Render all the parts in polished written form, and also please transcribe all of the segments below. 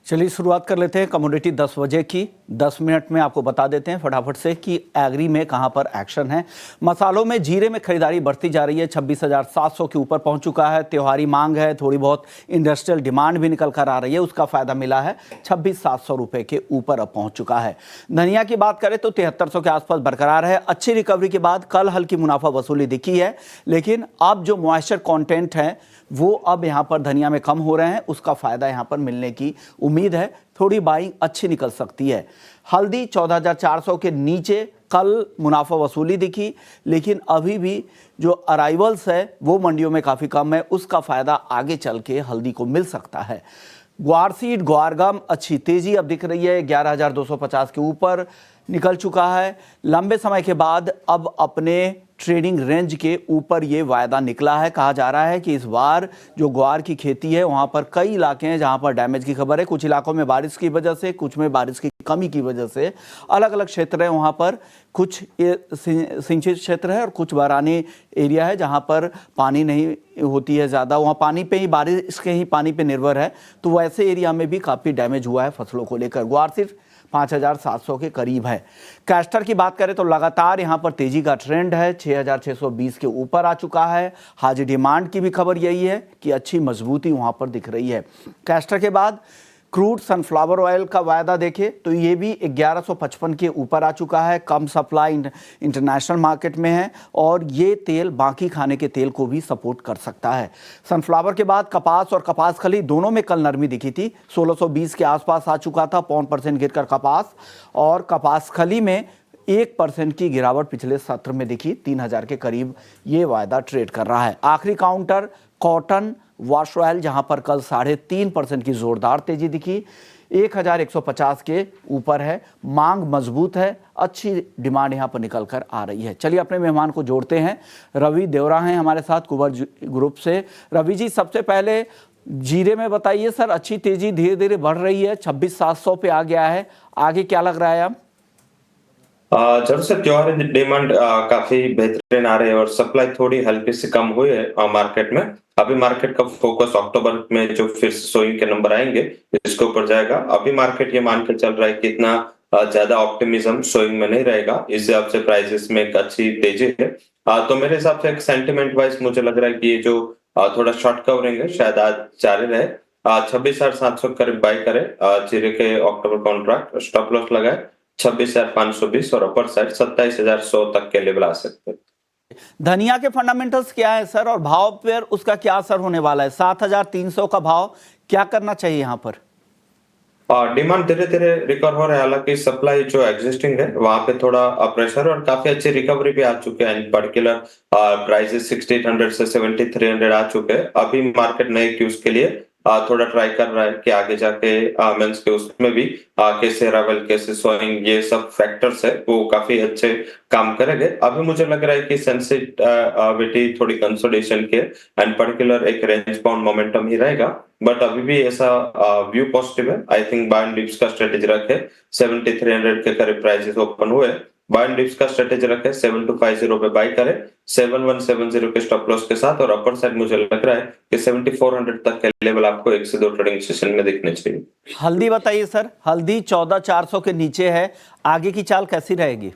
चलिए शुरुआत कर लेते हैं कमोडिटी 10 बजे की। 10 मिनट में आपको बता देते हैं फटाफट से कि एग्री में कहां पर एक्शन है। मसालों में जीरे में खरीदारी बढ़ती जा रही है, 26,700 के ऊपर पहुंच चुका है। त्योहारी मांग है, थोड़ी बहुत इंडस्ट्रियल डिमांड भी निकल कर आ रही है, उसका फायदा मिला है। 26,700 रुपए के ऊपर अब पहुंच चुका है। धनिया की बात करें तो 7300 के आसपास बरकरार है। अच्छी रिकवरी के बाद कल हल्की मुनाफा वसूली दिखी है, लेकिन अब जो मॉइस्चर कॉन्टेंट है वो अब यहां पर धनिया में कम हो रहे हैं, उसका फायदा यहां पर मिलने की उम्मीद है। थोड़ी बाइंग अच्छी निकल सकती है। हल्दी 14,400 के नीचे कल मुनाफा वसूली दिखी, लेकिन अभी भी जो अराइवल्स है वो मंडियों में काफ़ी कम है, उसका फ़ायदा आगे चल के हल्दी को मिल सकता है। ग्वार सीड ग्वारगम अच्छी तेज़ी अब दिख रही है, 11,250 के ऊपर निकल चुका है। लंबे समय के बाद अब अपने ट्रेडिंग रेंज के ऊपर ये वायदा निकला है। कहा जा रहा है कि इस बार जो ग्वार की खेती है वहाँ पर कई इलाके हैं जहाँ पर डैमेज की खबर है। कुछ इलाकों में बारिश की वजह से, कुछ में बारिश की कमी की वजह से, अलग अलग क्षेत्र हैं वहाँ पर। कुछ सिंचित क्षेत्र है और कुछ बारानी एरिया है जहाँ पर पानी नहीं होती है ज़्यादा, वहाँ पानी पे ही, बारिश के ही पानी पे निर्भर है। तो वैसे एरिया में भी काफ़ी डैमेज हुआ है फसलों को लेकर। ग्वार सिर्फ 5,700 के करीब है। कैस्टर की बात करें तो लगातार यहां पर तेजी का ट्रेंड है, 6,620 के ऊपर आ चुका है। हाजी डिमांड की भी खबर यही है कि अच्छी मजबूती वहां पर दिख रही है। कैस्टर के बाद क्रूड सनफ्लावर ऑयल का वायदा देखें तो ये भी 1155 के ऊपर आ चुका है। कम सप्लाई इंटरनेशनल मार्केट में है और ये तेल बाकी खाने के तेल को भी सपोर्ट कर सकता है। सनफ्लावर के बाद कपास और कपास खली दोनों में कल नरमी दिखी थी, 1620 के आसपास आ चुका था, 0.5% गिरकर कपास, और कपास खली में 1% की गिरावट पिछले सत्र में दिखी, 3,000 के करीब ये वायदा ट्रेड कर रहा है। आखिरी काउंटर कॉटन वॉश ऑयल जहां पर कल 3.5% की जोरदार तेजी दिखी, 1,150 के ऊपर है। मांग मजबूत है, अच्छी डिमांड यहां पर निकल कर आ रही है। चलिए अपने मेहमान को जोड़ते हैं। रवि देवरा हैं हमारे साथ कुबर ग्रुप से। रवि जी, सबसे पहले जीरे में बताइए सर, अच्छी तेजी धीरे धीरे बढ़ रही है, 26,700 पे आ गया है, आगे क्या लग रहा है अब? जब से त्योहारी डिमांड काफी बेहतरीन आ रही है और सप्लाई थोड़ी हल्की सी कम हुई है मार्केट में। अभी मार्केट का फोकस अक्टूबर में जो फिर सोइंग के नंबर आएंगे इसके ऊपर जाएगा। अभी मार्केट ये मान के चल रहा है कि इतना ज्यादा ऑप्टिमिज्म सोइंग में नहीं रहेगा, इस हिसाब से प्राइसेस में एक अच्छी तेजी है। तो मेरे हिसाब से एक सेंटिमेंट वाइज मुझे लग रहा है कि ये जो थोड़ा शॉर्ट कवरिंग है शायद आज जारी रहे। 26,700 करीब बाई करे जीरे के अक्टूबर कॉन्ट्रैक्ट, स्टॉप लॉस लगाए 26,520 और अपर साइड 27,100 तक के लेवल आ सकते हैं। धनिया के फंडामेंटल्स क्या है सर, और भाव पर उसका क्या असर होने वाला है? 7,300 का भाव, क्या करना चाहिए यहाँ पर? डिमांड धीरे धीरे रिकवर हो रहा है, हालांकि सप्लाई जो एग्जिस्टिंग है वहां पे थोड़ा प्रेशर और काफी अच्छी रिकवरी भी आ चुके हैं। इन पर्टिकुलर प्राइसेस 6,800 से 7,300 आ चुके हैं। अभी मार्केट नए क्यूज के लिए थोड़ा ट्राई कर रहा है कि आगे जाके मींस के उसमें भी कैसे रावल, कैसे सोइंग, ये सब फैक्टर्स है वो काफी अच्छे काम करेंगे। अभी मुझे लग रहा है कि सेंसिटिविटी थोड़ी कंसोलिडेशन के एंड पर्टिकुलर एक रेंज बाउंड मोमेंटम ही रहेगा, बट अभी भी ऐसा व्यू पॉजिटिव है। I think by and dips का स्ट्रेटेजी रखे, 7,300 के करीब प्राइसेस ओपन हुए, बाय एंड डिप्स का स्ट्रेटेजी रखे, 7,250 पे बाय करे, 7,170 के स्टॉप लॉस के साथ, और अपर साइड मुझे लग रहा है कि 7,400 तक के लेवल आपको 1 से 2 ट्रेडिंग सेशन में दिखने चाहिए। हल्दी बताइए सर, हल्दी 14,400 के नीचे है, आगे की चाल कैसी रहेगी?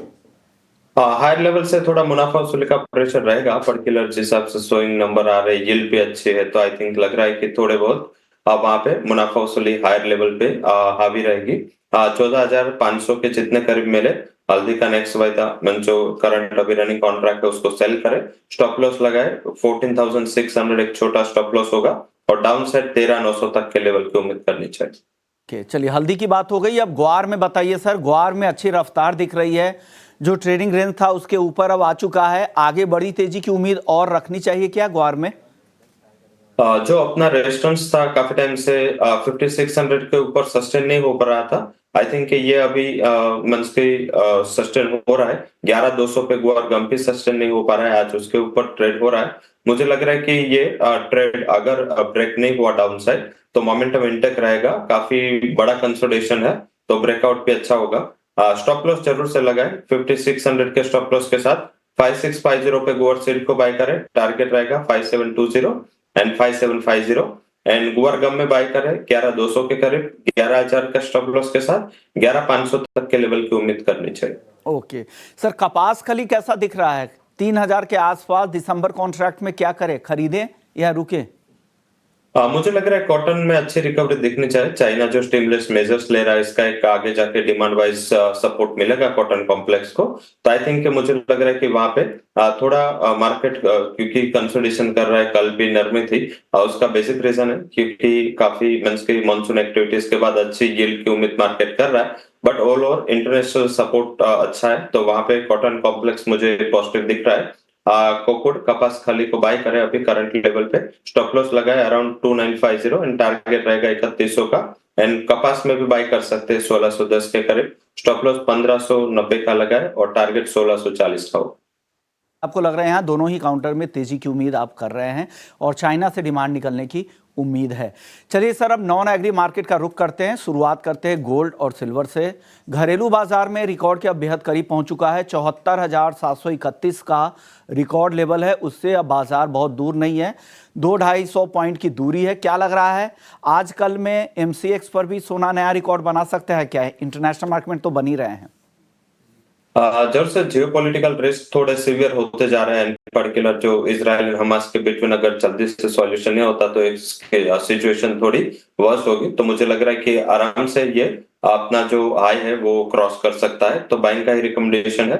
हायर लेवल से थोड़ा मुनाफा वसूली का प्रेशर रहेगा, पर्टिकुलर जिस हिसाब से सोइंग नंबर आ रहे हैं, यील्ड भी अच्छी है, तो आई थिंक लग रहा है कि थोड़े बहुत वहां पे मुनाफा वसूली हायर लेवल पे हावी रहेगी। 14,500 के जितने करीब मिले, हल्दी का नेक्स्ट वायदा मन जो करंट अभी रनिंग कॉन्ट्रैक्ट है उसको सेल करे, स्टॉप लॉस लगाए, 14,600 एक छोटा स्टॉप लॉस होगा, और डाउन साइड 13,900 तक के लेवल की उम्मीद करनी चाहिए। चलिए हल्दी की बात हो गई, अब ग्वार में बताइए सर। ग्वार में अच्छी रफ्तार दिख रही है, जो ट्रेडिंग रेंज था उसके ऊपर अब आ चुका है, आगे बड़ी तेजी की उम्मीद और रखनी चाहिए क्या ग्वार में? जो अपना रेजिस्टेंस था काफी टाइम से 5,600 के ऊपर सस्टेन नहीं हो पा रहा था, आई थिंक ये अभी मंथ्स के सस्टेन हो रहा है। 11,200 पे गुआर गम भी सस्टेन नहीं हो पा रहा है, आज उसके ऊपर ट्रेड हो रहा है। मुझे लग रहा है कि ये ट्रेड अगर ब्रेक नहीं हुआ डाउन साइड तो मोमेंटम इंटेक रहेगा, काफी बड़ा कंसोलिडेशन है, तो ब्रेकआउट भी अच्छा होगा। स्टॉप लॉस जरूर से लगाए, 5,600 के स्टॉप लॉस के साथ 5,650 पे गुआर सीड को बाय करें, टारगेट रहेगा 5,720 एंड 5,750, एंड गुआरगम में बाय करें 11,200 के करीब, 11,000 का स्टॉप लॉस के साथ 11,500 तक के लेवल की उम्मीद करनी चाहिए। ओके सर, कपास कली कैसा दिख रहा है? 3,000 के आसपास दिसंबर कॉन्ट्रैक्ट में क्या करें, खरीदें या रुके? मुझे लग रहा है कॉटन में अच्छी रिकवरी दिखनी चाहिए। चाइना जो स्टिमुलस मेजर्स ले रहा है, इसका एक आगे जाके डिमांड वाइज सपोर्ट मिलेगा कॉटन कॉम्प्लेक्स को। तो आई थिंक मुझे लग रहा है कि वहां पे थोड़ा मार्केट क्योंकि कंसोलिडेशन कर रहा है, कल भी नरमी थी। उसका बेसिक रीजन है क्योंकि काफी मंथ्स की मानसून एक्टिविटीज के बाद अच्छी यील्ड की उम्मीद मार्केट कर रहा है। But all over international support अच्छा है, तो वहां पे कॉटन कॉम्प्लेक्स मुझे पॉजिटिव दिख रहा है। कोकुड़ कपास खाली को बाय करें अभी करंट लेवल पे, स्टॉप लॉस लगाए अराउंड 2950 एंड टारगेट रहेगा 3100 का। एंड कपास में भी बाय कर सकते हैं 1610 के करीब, स्टॉप लॉस 1590 का लगाए और टारगेट 1640 का हो। आपको लग रहा है यहाँ दोनों ही काउंटर में तेजी की उम्मीद आप कर रहे हैं और चाइना से डिमांड निकलने की उम्मीद है। चलिए सर, अब नॉन एग्री मार्केट का रुख करते हैं। शुरुआत करते हैं गोल्ड और सिल्वर से। घरेलू बाजार में रिकॉर्ड के अब बेहद करीब पहुंच चुका है। 74,731 का रिकॉर्ड लेवल है, उससे अब बाजार बहुत दूर नहीं है, 200-250 पॉइंट की दूरी है। क्या लग रहा है आजकल में MCX पर भी सोना नया रिकॉर्ड बना सकता है क्या? इंटरनेशनल मार्केट में तो बन ही रहे हैं। जब से जियोपॉलिटिकल रिस्क थोड़े सीवियर होते जा रहे हैं, पर्टिकुलर जो इजराइल एंड हमास के बीच में अगर जल्दी से सॉल्यूशन नहीं होता तो इसकी सिचुएशन थोड़ी वर्स होगी। तो मुझे लग रहा है कि आराम से ये अपना जो हाई है वो क्रॉस कर सकता है, तो बाइंग का ही रिकमेंडेशन है।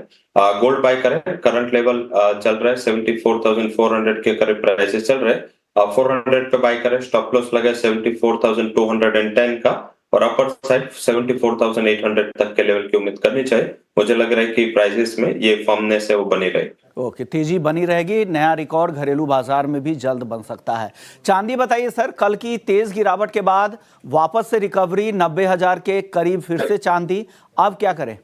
गोल्ड बाय करें, करंट लेवल चल रहा है 74,400 के करीब प्राइसेस चल रहे हैं। 400 पे बाय करें, स्टॉप लॉस लगे 74,210 का और अपर साइड 74,800 तक के लेवल की उम्मीद करनी चाहिए। मुझे लग रहा है कि प्राइसेस में ये फर्मनेस है वो बनी रहेगी। ओके, तेजी बनी रहेगी। नया रिकॉर्ड घरेलू बाजार में भी जल्द बन सकता है। चांदी बताइए सर, कल की तेज गिरावट के बाद वापस से रिकवरी 90,000 के करीब, फिर से चांदी, अब क्या करें?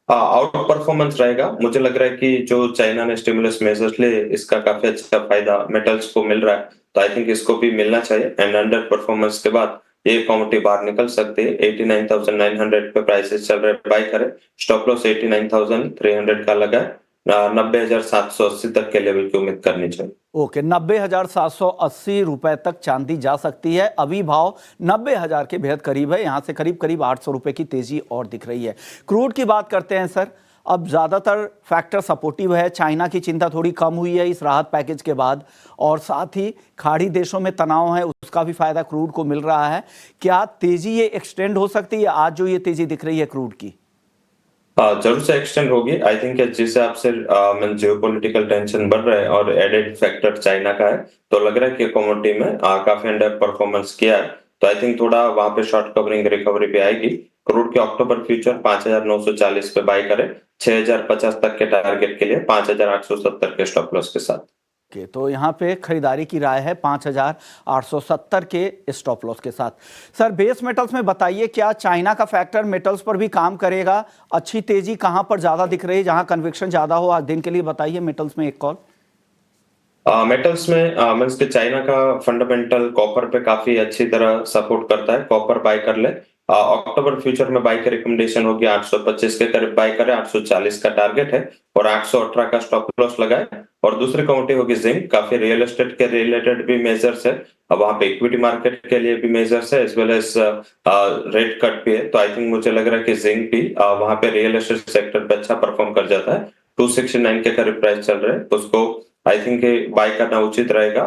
आउट परफॉर्मेंस रहेगा। मुझे लग रहा है कि जो चाइना ने स्टिमुलस मेजर्स ले, इसका काफी अच्छा फायदा मेटल्स को मिल रहा है, तो आई थिंक इसको भी मिलना चाहिए। एंड अंडर परफॉर्मेंस के बाद ये कमोडिटी बाहर निकल सकते हैं। 89,900 पे प्राइसेस चल रहे हैं, बाय करें, स्टॉप लॉस 89,300 का लगाए, 90,780 तक के लेवल की उम्मीद करनी चाहिए। ओके, 90,780 रुपए तक चांदी जा सकती है। अभी भाव 90,000 के बेहद करीब है, यहां से करीब करीब 800 रुपए की तेजी और दिख रही है। क्रूड की बात करते हैं सर। अब ज्यादातर फैक्टर सपोर्टिव है, चाइना की चिंता थोड़ी कम हुई है इस राहत पैकेज के बाद, और साथ ही खाड़ी देशों में तनाव है, उसका भी फायदा क्रूड को मिल रहा है। क्या तेजी ये एक्सटेंड हो सकती है, आज जो ये तेजी दिख रही है क्रूड की? जरूर से एक्सटेंड होगी। आई थिंक जिस हिसाब से जियोपॉलिटिकल टेंशन बढ़ रहा है और एडेड फैक्टर चाइना का है, तो लग रहा है कि कमोडिटी में काफी अंडर परफॉर्मेंस किया है। तो आई थिंक थोड़ा वहां पे शॉर्ट कवरिंग रिकवरी भी आएगी। क्रूड के अक्टूबर फ्यूचर 5,940 पे बाय करें, 6,050 तक के टारगेट के लिए 5,870 के स्टॉप लॉस के साथ। के तो यहाँ पे खरीदारी की राय है 5,870 के स्टॉप लॉस के साथ। सर, बेस मेटल्स में बताइए, क्या चाइना का फैक्टर मेटल्स पर भी काम करेगा? अच्छी तेजी कहां पर ज्यादा दिख रही है, जहां कन्विक्शन ज्यादा हो? आज दिन के लिए बताइए मेटल्स में एक कॉल। मेटल्स में मीन्स के चाइना का फंडामेंटल कॉपर पे काफी अच्छी तरह सपोर्ट करता है, कॉपर बाय कर ले। अक्टूबर फ्यूचर में बाय की रिकमेंडेशन होगी 825 के करीब बाय करें, 840 का टारगेट है और 818 का स्टॉप लॉस लगाए। और दूसरी कमोडिटी होगी जिंक, काफी रियल एस्टेट के रिलेटेड भी मेजर्स है, अब वहां पे इक्विटी मार्केट के लिए भी मेजर्स है, as well as rate cut भी है। तो आई थिंक मुझे लग रहा है कि जिंक भी वहां पे रियल एस्टेट सेक्टर पे अच्छा परफॉर्म कर जाता है। 269 के करीब प्राइस चल रहे हैं, उसको आई थिंक बाय करना उचित रहेगा।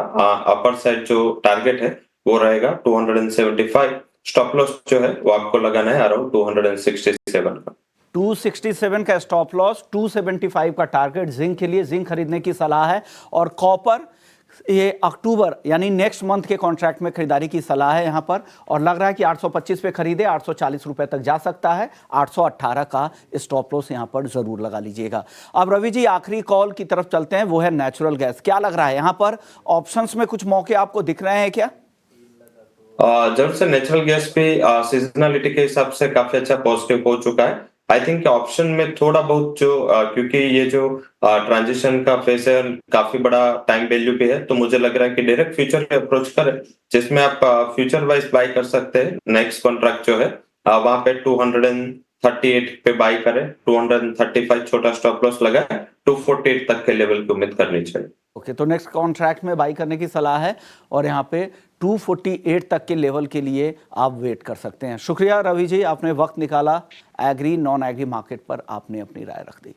अपर साइड जो टारगेट है वो रहेगा 275, स्टॉप लॉस जो है वो आपको लगाना है अराउंड 267 का। 267 का स्टॉप लॉस, 275 का टारगेट जिंक के लिए। जिंक खरीदने की सलाह है। और कॉपर, ये अक्टूबर यानी नेक्स्ट मंथ के कॉन्ट्रैक्ट में खरीदारी की सलाह है यहां पर, और लग रहा है कि 825 पे खरीदे, 840 रुपए तक जा सकता है। 818 का स्टॉप लॉस यहां पर जरूर लगा लीजिएगा। अब रवि जी, आखिरी कॉल की तरफ चलते हैं, वो है नेचुरल गैस। क्या लग रहा है यहां पर ऑप्शंस में कुछ मौके आपको दिख रहे हैं क्या? जब से नेचुरल गैस पे सीजनलिटी के हिसाब से काफी अच्छा पॉजिटिव हो चुका है। आई थिंक ऑप्शन में थोड़ा बहुत जो क्योंकि ये जो ट्रांजिशन का फेस है काफी बड़ा टाइम वैल्यू पे है, तो मुझे लग रहा है कि डायरेक्ट फ्यूचर पे अप्रोच करें, जिसमें आप फ्यूचर वाइज बाय कर सकते हैं। नेक्स्ट कॉन्ट्रैक्ट जो है वहां पे 200 238 पे बाई करें, 235 छोटा स्टॉप लॉस लगाए, 248 तक के लेवल की उम्मीद करनी चाहिए। ओके, तो नेक्स्ट कॉन्ट्रैक्ट में बाई करने की सलाह है और यहाँ पे 248 तक के लेवल के लिए आप वेट कर सकते हैं। शुक्रिया रवि जी, आपने वक्त निकाला, एग्री नॉन एग्री मार्केट पर आपने अपनी राय रख दी।